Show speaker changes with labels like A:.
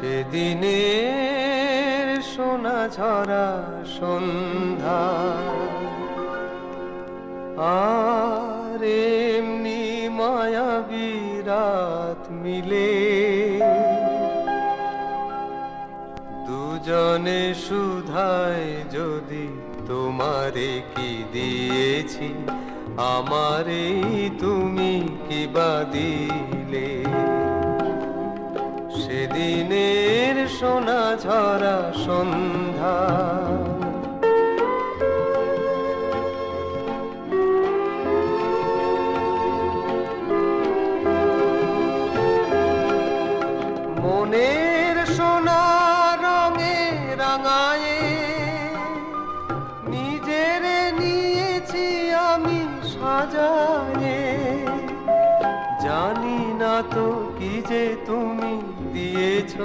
A: সেদিনের সোনা ঝরা সন্ধ্যা আর এমনি মায়াবী রাত মিলে দুজনে সুধায় যদি তোমারে কি দিয়েছি আমারে তুমি কি বা দিলে সেদিনের সোনা ঝরা সন্ধ্যা মনের সোনা রঙে রাঙায়ে নিজের নিয়েছি আমি সাজায়ে জানি না তো কি যে তুমি দিয়েছো